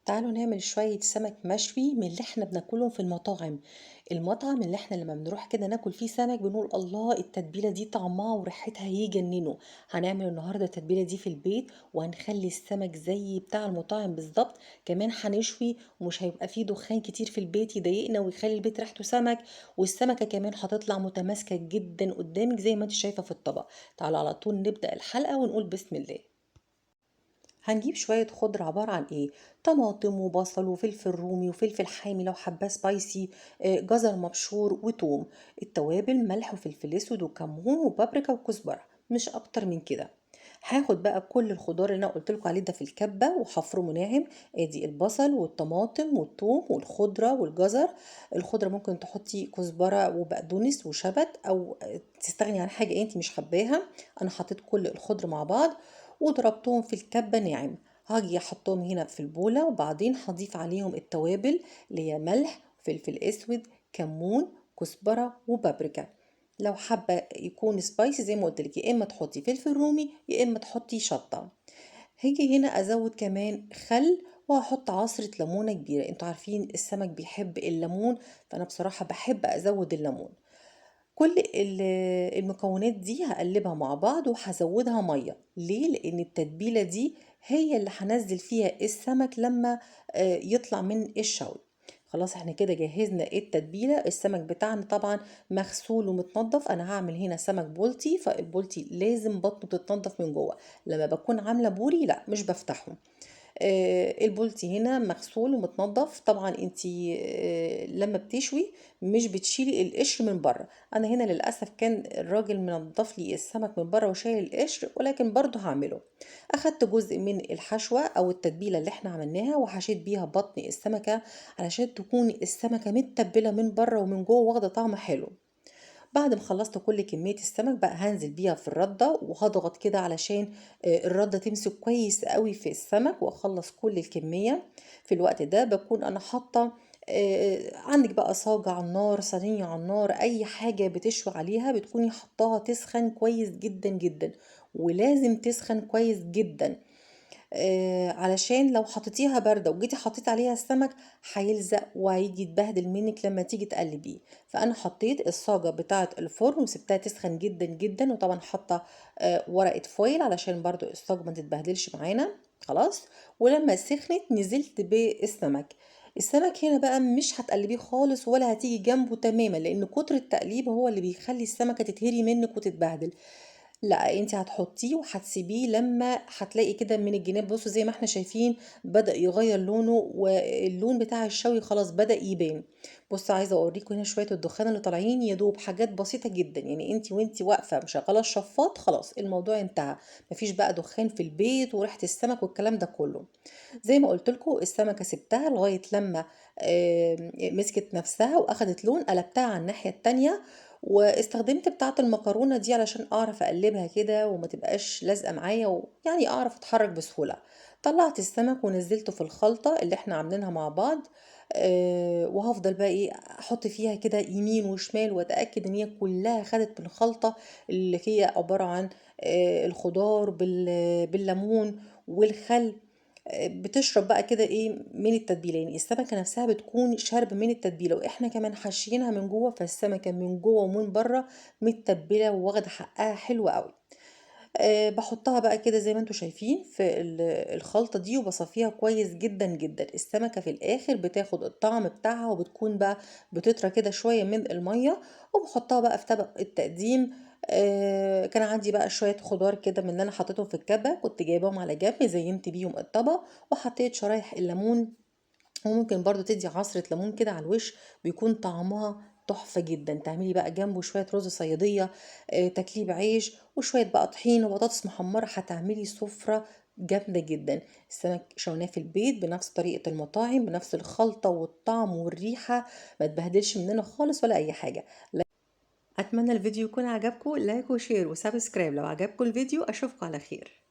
تعالوا نعمل شوية سمك مشوي من اللي احنا بناكلهم في المطاعم. المطعم اللي احنا لما بنروح كده ناكل فيه سمك بنقول الله التتبيلة دي طعمها وريحتها يجننوا. هنعمل النهاردة التتبيلة دي في البيت وهنخلي السمك زي بتاع المطاعم بالظبط. كمان هنشوي ومش هيبقى فيه دخان كتير في البيت يضايقنا ويخلي البيت ريحته سمك. والسمكة كمان هتطلع متماسكة جدا قدامك زي ما انت شايفة في الطبق. تعالوا على طول نبدأ الحلقة ونقول بسم الله. هنجيب شوية خضرة عبارة عن ايه؟ طماطم وبصل وفلفل رومي وفلفل حامي لو حباه سبايسي، جزر مبشور وتوم. التوابل ملح وفلفل اسود وكمون وبابريكا وكزبرة، مش اكتر من كده. هاخد بقى كل الخضار اللي انا قلت لكم عليه ده في الكبه وهفرمه ناعم. ادي البصل والطماطم والثوم والخضره والجزر. الخضره ممكن تحطي كزبره وبقدونس وشبت او تستغني عن حاجه انت مش حباها. انا حطيت كل الخضر مع بعض وضربتهم في الكبة ناعم. هاجي احطهم هنا في البولة وبعدين هضيف عليهم التوابل اللي هي ملح فلفل اسود كمون كزبرة وبابريكا. لو حابة يكون سبايسي زي ما قلت لك يا اما تحطي فلفل رومي يا اما تحطي شطة. هاجي هنا ازود كمان خل وهحط عصرة ليمونة كبيرة. انتوا عارفين السمك بيحب الليمون، فانا بصراحة بحب ازود الليمون. كل المكونات دي هقلبها مع بعض وهزودها ميه. ليه؟ لان التتبيله دي هي اللي هنزل فيها السمك لما يطلع من الشوي. خلاص احنا كده جهزنا التتبيله. السمك بتاعنا طبعا مغسول ومتنضف. انا هعمل هنا سمك بولتي، فالبولتي لازم بطنه تتنضف من جوه. لما بكون عامله بوري لا مش بفتحه. البولتي هنا مغسول ومتنضف. طبعا انتي لما بتشوي مش بتشيلي القشر من بره. انا هنا للاسف كان الراجل منضف لي السمك من بره وشايل القشر، ولكن برضو هعمله. اخدت جزء من الحشوة او التتبيلة اللي احنا عملناها وحشيت بيها بطن السمكة علشان تكون السمكة متبلة من بره ومن جوه واخدة طعم حلو. بعد ما خلصت كل كمية السمك بقى هنزل بيها في الردة وهضغط كده علشان الردة تمسك كويس قوي في السمك واخلص كل الكمية. في الوقت ده بكون انا حاطة عندك بقى صاجة على النار صينية على النار اي حاجة بتشوي عليها بتكوني حطاها تسخن كويس جدا جدا. ولازم تسخن كويس جدا. علشان لو حطيتيها باردة وجيتي حطيت عليها السمك هيلزق وهيجي يتبهدل منك لما تيجي تقلبيه. فانا حطيت الصاجة بتاعة الفرن وسبتها تسخن جدا جدا، وطبعا حاطة ورقة فويل علشان برضو الصاجة ما تتبهدلش معانا. خلاص. ولما سخنت نزلت بالسمك. السمك هنا بقى مش هتقلبيه خالص ولا هتيجي جنبه تماما لان كتر التقليب هو اللي بيخلي السمكة تتهري منك وتتبهدل. لا انت هتحطيه وهتسيبيه لما هتلاقي كده من الجناب، بصوا زي ما احنا شايفين بدأ يغير لونه واللون بتاع الشوي خلاص بدأ يبان. بصوا عايزه اوريكم هنا شويه الدخان اللي طالعين يا دوب حاجات بسيطه جدا، يعني انت وانت واقفه مشغله الشفاط خلاص الموضوع انتهى. مفيش بقى دخان في البيت وريحه السمك والكلام ده كله. زي ما قلت لكم السمكه سبتها لغايه لما مسكت نفسها واخدت لون، قلبتها على الناحيه التانية واستخدمت بتاعة المكرونة دي علشان اعرف اقلبها كده وما تبقاش لازقة معايا ويعني اعرف اتحرك بسهولة. طلعت السمك ونزلته في الخلطة اللي احنا عاملينها مع بعض. وهفضل بقى ايه احط فيها كده يمين وشمال واتاكد ان هي كلها خدت من الخلطة اللي هي عبارة عن الخضار بالليمون والخل. بتشرب بقى كده ايه من التتبيله، يعني السمكه نفسها بتكون شاربه من التتبيله واحنا كمان حاشينها من جوه، فالسمكه من جوه ومن بره متبله وواخده حقها حلو قوي. بحطها بقى كده زي ما انتوا شايفين في الخلطه دي وبصفيها كويس جدا جدا. السمكه في الاخر بتاخد الطعم بتاعها وبتكون بقى بتطرى كده شويه من الميه. وبحطها بقى في طبق التقديم. كان عندي بقى شويه خضار كده من اللي انا حطيتهم في الكبه كنت جايباهم على جنب زينت بيهم الطبق. وحطيت شرايح الليمون وممكن برضو تدي عصرة ليمون كده على الوش بيكون طعمها تحفة جدا. تعملي بقى جنبه شوية رز صيادية، تكليب عيش وشوية بقى طحين وبطاطس محمرة، هتعملي سفرة جامدة جدا. السمك شويناه في البيت بنفس طريقة المطاعم بنفس الخلطة والطعم والريحة، ما تبهدلش مننا خالص ولا أي حاجة. أتمنى الفيديو يكون عجبكم. لايك وشير وسبسكرايب لو عجبكم الفيديو. أشوفكم على خير.